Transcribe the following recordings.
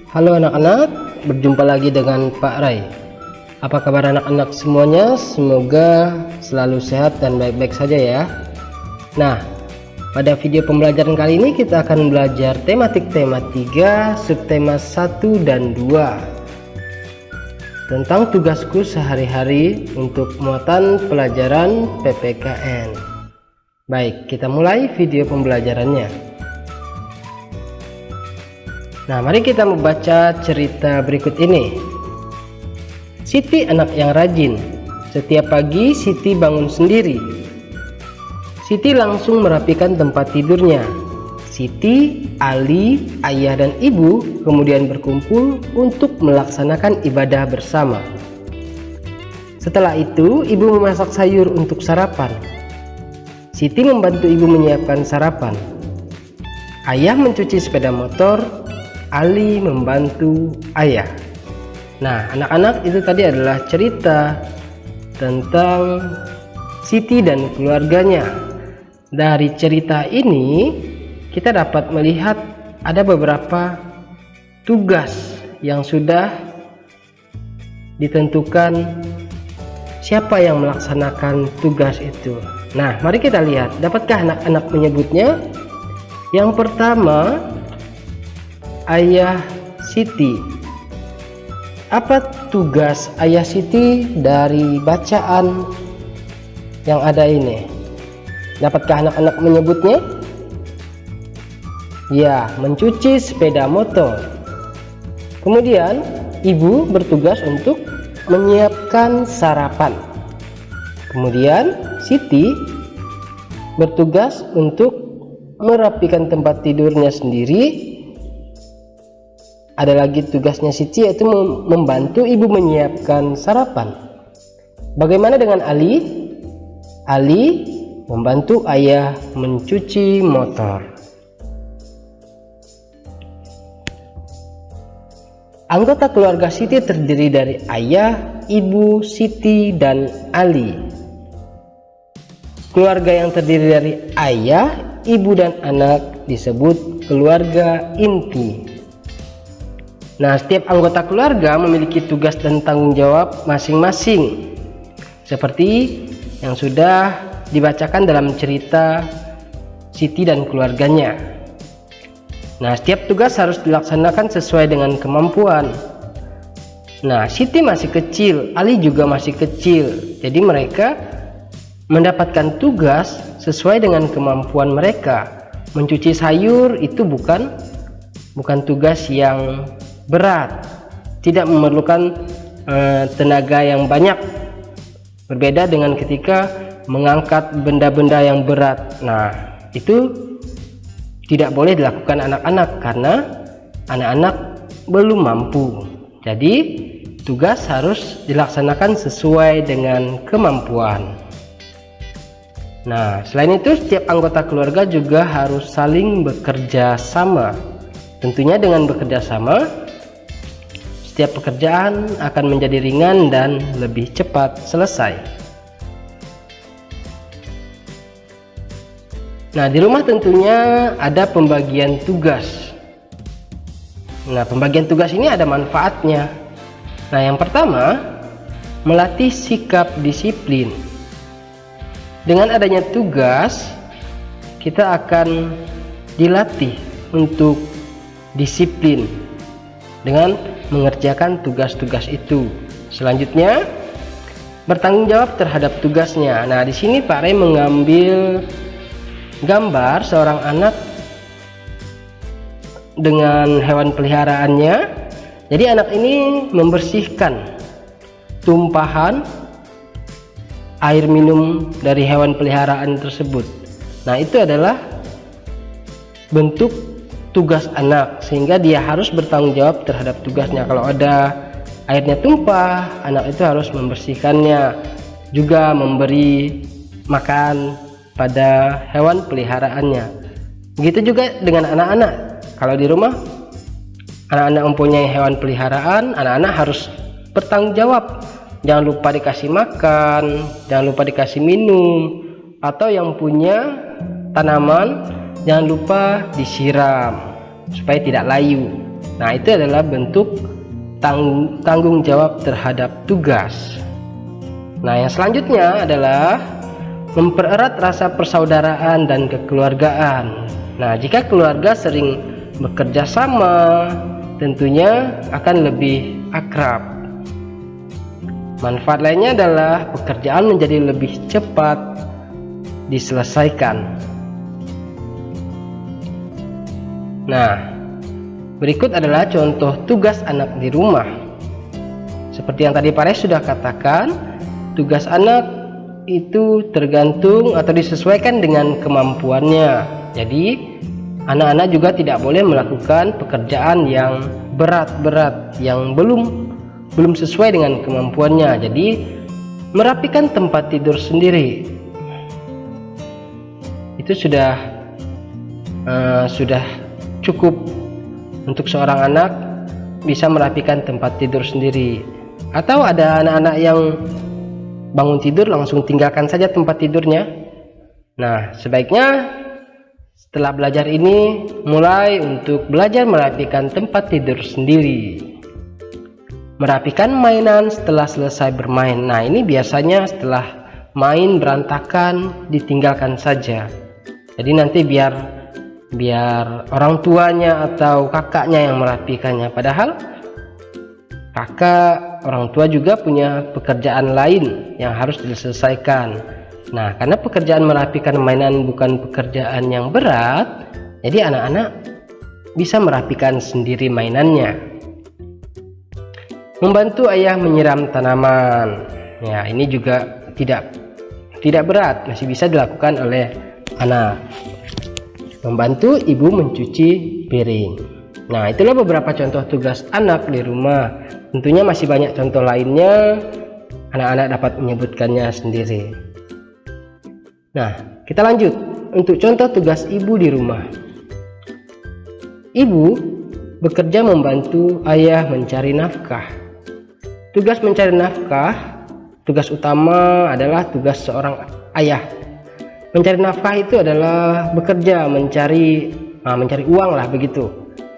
Halo anak-anak, berjumpa lagi dengan Pak Rai. Apa kabar anak-anak semuanya? Semoga selalu sehat dan baik-baik saja ya. Nah, pada video pembelajaran kali ini kita akan belajar tematik tema 3, subtema 1 dan 2 tentang tugasku sehari-hari untuk muatan pelajaran PPKN. Baik, kita mulai video pembelajarannya. Nah, mari kita membaca cerita berikut ini. Siti anak yang rajin. Setiap pagi Siti bangun sendiri. Siti langsung merapikan tempat tidurnya. Siti, Ali, ayah dan ibu kemudian berkumpul untuk melaksanakan ibadah bersama. Setelah itu, ibu memasak sayur untuk sarapan. Siti membantu ibu menyiapkan sarapan. Ayah mencuci sepeda motor. Ali membantu ayah. Nah, anak-anak, itu tadi adalah cerita tentang Siti dan keluarganya. Dari cerita ini kita dapat melihat ada beberapa tugas yang sudah ditentukan siapa yang melaksanakan tugas itu. Nah, mari kita lihat, dapatkah anak-anak menyebutnya? Yang pertama, ayah Siti. Apa tugas ayah Siti dari bacaan yang ada ini? Dapatkah anak-anak menyebutnya? Ya, mencuci sepeda motor. Kemudian ibu bertugas untuk menyiapkan sarapan. Kemudian Siti bertugas untuk merapikan tempat tidurnya sendiri. Ada lagi tugasnya Siti, yaitu membantu ibu menyiapkan sarapan. Bagaimana dengan Ali? Ali membantu ayah mencuci motor. Anggota keluarga Siti terdiri dari ayah, ibu, Siti, dan Ali. Keluarga yang terdiri dari ayah, ibu, dan anak disebut keluarga inti. Nah, setiap anggota keluarga memiliki tugas dan tanggung jawab masing-masing, seperti yang sudah dibacakan dalam cerita Siti dan keluarganya. Nah, setiap tugas harus dilaksanakan sesuai dengan kemampuan. Nah, Siti masih kecil, Ali juga masih kecil, jadi mereka mendapatkan tugas sesuai dengan kemampuan mereka. Mencuci sayur itu bukan tugas yang berat, tidak memerlukan tenaga yang banyak, berbeda dengan ketika mengangkat benda-benda yang berat. Nah, itu tidak boleh dilakukan anak-anak karena anak-anak belum mampu. Jadi tugas harus dilaksanakan sesuai dengan kemampuan. Nah, selain itu setiap anggota keluarga juga harus saling bekerja sama. Tentunya dengan bekerja sama, setiap pekerjaan akan menjadi ringan dan lebih cepat selesai. Nah, di rumah tentunya ada pembagian tugas. Nah, pembagian tugas ini ada manfaatnya. Nah, yang pertama, melatih sikap disiplin. Dengan adanya tugas, kita akan dilatih untuk disiplin dengan mengerjakan tugas-tugas itu. Selanjutnya, bertanggung jawab terhadap tugasnya. Nah, di sini Pak Ray mengambil gambar seorang anak dengan hewan peliharaannya. Jadi anak ini membersihkan tumpahan air minum dari hewan peliharaan tersebut. Nah, itu adalah bentuk tugas anak, sehingga dia harus bertanggung jawab terhadap tugasnya. Kalau ada airnya tumpah, anak itu harus membersihkannya, juga memberi makan pada hewan peliharaannya. Begitu juga dengan anak-anak. Kalau di rumah anak-anak mempunyai hewan peliharaan, anak-anak harus bertanggung jawab. Jangan lupa dikasih makan, jangan lupa dikasih minum, atau yang punya tanaman jangan lupa disiram supaya tidak layu. Nah, itu adalah bentuk tanggung jawab terhadap tugas. Nah, yang selanjutnya adalah mempererat rasa persaudaraan dan kekeluargaan. Nah, jika keluarga sering bekerja sama, tentunya akan lebih akrab. Manfaat lainnya adalah pekerjaan menjadi lebih cepat diselesaikan. Nah, berikut adalah contoh tugas anak di rumah. Seperti yang tadi Pak Res sudah katakan, tugas anak itu tergantung atau disesuaikan dengan kemampuannya. Jadi, anak-anak juga tidak boleh melakukan pekerjaan yang berat-berat, yang belum sesuai dengan kemampuannya. Jadi, merapikan tempat tidur sendiri itu sudah cukup untuk seorang anak bisa merapikan tempat tidur sendiri. Atau ada anak-anak yang bangun tidur langsung tinggalkan saja tempat tidurnya. Nah, sebaiknya setelah belajar ini mulai untuk belajar merapikan tempat tidur sendiri. Merapikan mainan setelah selesai bermain. Nah, ini biasanya setelah main berantakan ditinggalkan saja. Jadi nanti biar orang tuanya atau kakaknya yang merapikannya. Padahal kakak, orang tua juga punya pekerjaan lain yang harus diselesaikan. Nah, karena pekerjaan merapikan mainan bukan pekerjaan yang berat, jadi anak-anak bisa merapikan sendiri mainannya. Membantu ayah menyiram tanaman. Ya, ini juga tidak berat, masih bisa dilakukan oleh anak. Membantu ibu mencuci piring. Nah, itulah beberapa contoh tugas anak di rumah. Tentunya masih banyak contoh lainnya, anak-anak dapat menyebutkannya sendiri. Nah, kita lanjut untuk contoh tugas ibu di rumah. Ibu bekerja membantu ayah mencari nafkah. Tugas mencari nafkah, tugas utama adalah tugas seorang ayah. Mencari nafkah itu adalah bekerja, mencari uang lah begitu,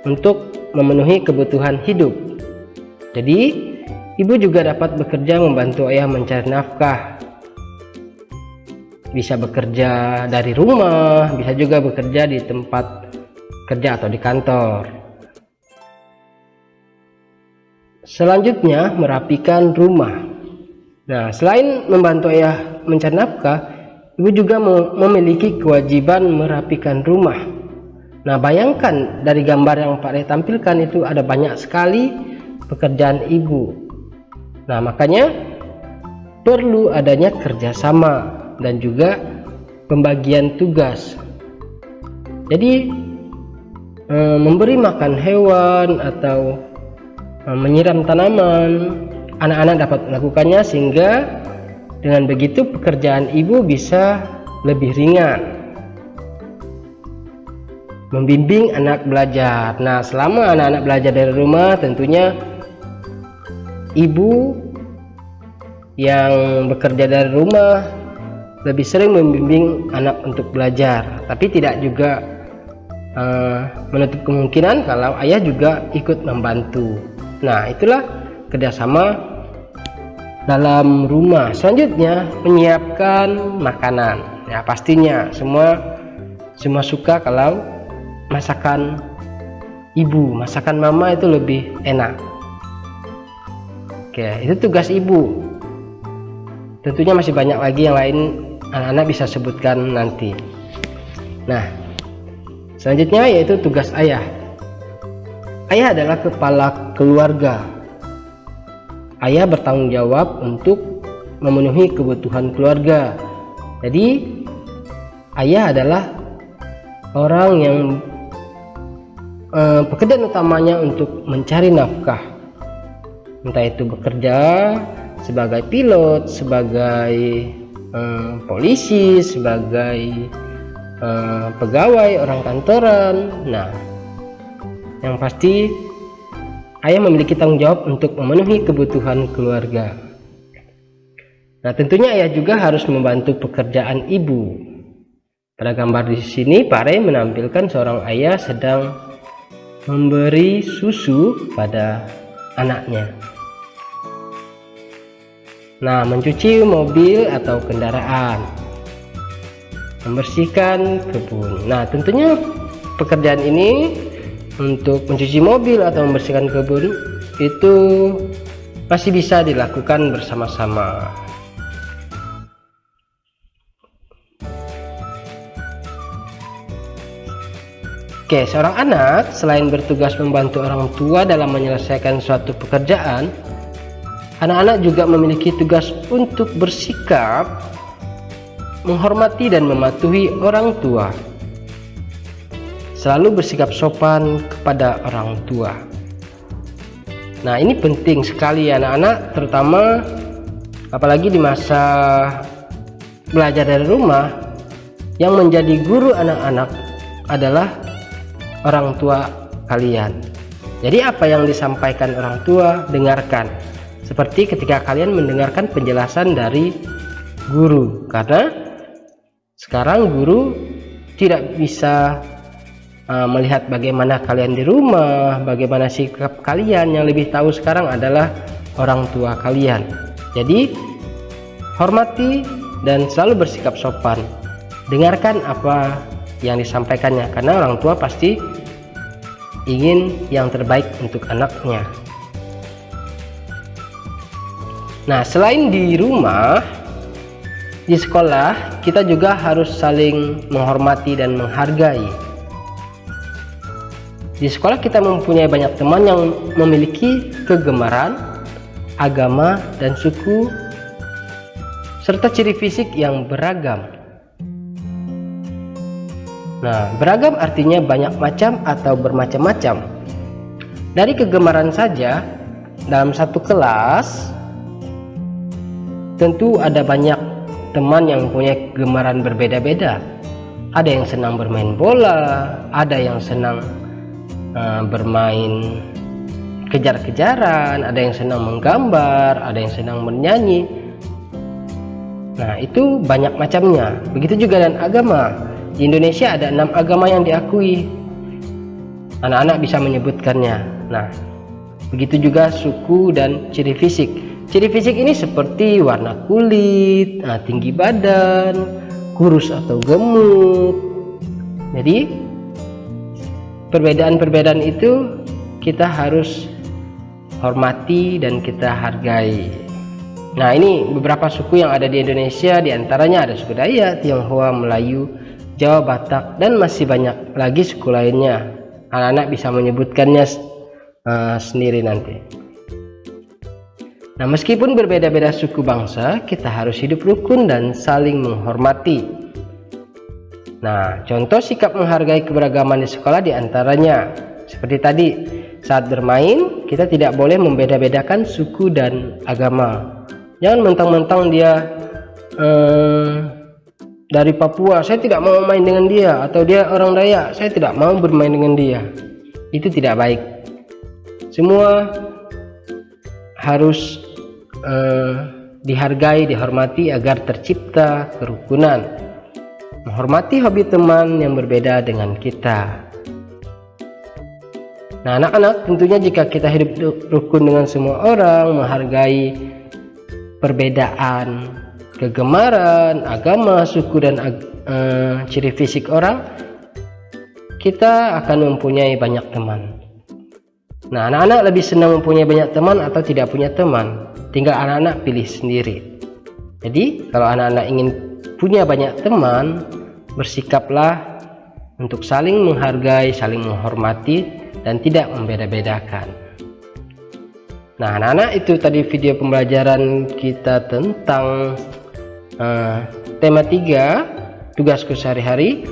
untuk memenuhi kebutuhan hidup. Jadi, ibu juga dapat bekerja membantu ayah mencari nafkah. Bisa bekerja dari rumah, bisa juga bekerja di tempat kerja atau di kantor. Selanjutnya, merapikan rumah. Nah, selain membantu ayah mencari nafkah, ibu juga memiliki kewajiban merapikan rumah. Nah, bayangkan dari gambar yang Pak Res tampilkan itu ada banyak sekali pekerjaan ibu. Nah, makanya perlu adanya kerjasama dan juga pembagian tugas. Jadi, memberi makan hewan atau menyiram tanaman, anak-anak dapat melakukannya, sehingga dengan begitu pekerjaan ibu bisa lebih ringan. Membimbing anak belajar. Nah, selama anak-anak belajar dari rumah, tentunya ibu yang bekerja dari rumah lebih sering membimbing anak untuk belajar, tapi tidak juga menutup kemungkinan kalau ayah juga ikut membantu. Nah, itulah kerjasama dalam rumah. Selanjutnya, menyiapkan makanan. Ya, pastinya semua suka kalau masakan ibu, masakan mama itu lebih enak. Oke, itu tugas ibu. Tentunya masih banyak lagi yang lain, anak-anak bisa sebutkan nanti. Nah, selanjutnya yaitu tugas ayah. Ayah adalah kepala keluarga. Ayah bertanggung jawab untuk memenuhi kebutuhan keluarga. Jadi, ayah adalah orang yang pekerjaan utamanya untuk mencari nafkah. Entah itu bekerja sebagai pilot, sebagai polisi, sebagai pegawai orang kantoran. Nah, yang pasti ayah memiliki tanggung jawab untuk memenuhi kebutuhan keluarga. Nah, tentunya ayah juga harus membantu pekerjaan ibu. Pada gambar di sini, Pak Res menampilkan seorang ayah sedang memberi susu pada anaknya. Nah, mencuci mobil atau kendaraan, membersihkan kebun. Nah, tentunya pekerjaan ini untuk mencuci mobil atau membersihkan kebun itu masih bisa dilakukan bersama-sama. Oke, seorang anak selain bertugas membantu orang tua dalam menyelesaikan suatu pekerjaan, anak-anak juga memiliki tugas untuk bersikap, menghormati dan mematuhi orang tua. Selalu bersikap sopan kepada orang tua. Nah, ini penting sekali anak-anak, terutama apalagi di masa belajar dari rumah. Yang menjadi guru anak-anak adalah orang tua kalian. Jadi apa yang disampaikan orang tua, dengarkan. Seperti ketika kalian mendengarkan penjelasan dari guru, karena sekarang guru tidak bisa melihat bagaimana kalian di rumah, bagaimana sikap kalian. Yang lebih tahu sekarang adalah orang tua kalian. Jadi hormati dan selalu bersikap sopan. Dengarkan apa yang disampaikannya, karena orang tua pasti ingin yang terbaik untuk anaknya. Nah, selain di rumah, di sekolah kita juga harus saling menghormati dan menghargai. Di sekolah kita mempunyai banyak teman yang memiliki kegemaran, agama dan suku, serta ciri fisik yang beragam. Nah, beragam artinya banyak macam atau bermacam-macam. Dari kegemaran saja, dalam satu kelas tentu ada banyak teman yang punya kegemaran berbeda-beda. Ada yang senang bermain bola, ada yang senang bermain kejar-kejaran, ada yang senang menggambar, ada yang senang bernyanyi. Nah, itu banyak macamnya. Begitu juga dengan agama. Di Indonesia ada 6 agama yang diakui. Anak-anak bisa menyebutkannya. Nah, begitu juga suku dan ciri fisik. Ciri fisik ini seperti warna kulit, tinggi badan, kurus atau gemuk. Jadi perbedaan-perbedaan itu kita harus hormati dan kita hargai. Nah, ini beberapa suku yang ada di Indonesia. Di antaranya ada suku Dayak, Tionghoa, Melayu, Jawa, Batak, dan masih banyak lagi suku lainnya. Anak-anak bisa menyebutkannya sendiri nanti. Nah, meskipun berbeda-beda suku bangsa, kita harus hidup rukun dan saling menghormati. Nah, contoh sikap menghargai keberagaman di sekolah diantaranya seperti tadi, saat bermain kita tidak boleh membeda-bedakan suku dan agama. Jangan mentang-mentang dia dari Papua, saya tidak mau main dengan dia, atau dia orang Dayak, saya tidak mau bermain dengan dia. Itu tidak baik. Semua harus dihargai, dihormati agar tercipta kerukunan. Menghormati hobi teman yang berbeda dengan kita. Nah, anak-anak, tentunya jika kita hidup rukun dengan semua orang, menghargai perbedaan kegemaran, agama, suku dan ciri fisik orang, kita akan mempunyai banyak teman. Nah, anak-anak lebih senang mempunyai banyak teman atau tidak punya teman, tinggal anak-anak pilih sendiri. Jadi kalau anak-anak ingin punya banyak teman, bersikaplah untuk saling menghargai, saling menghormati, dan tidak membeda-bedakan. Nah, anak-anak, itu tadi video pembelajaran kita tentang tema 3, tugasku sehari-hari.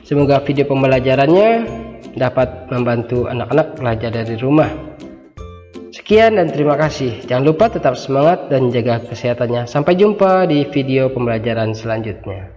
Semoga video pembelajarannya dapat membantu anak-anak belajar dari rumah. Sekian dan terima kasih. Jangan lupa tetap semangat dan jaga kesehatannya. Sampai jumpa di video pembelajaran selanjutnya.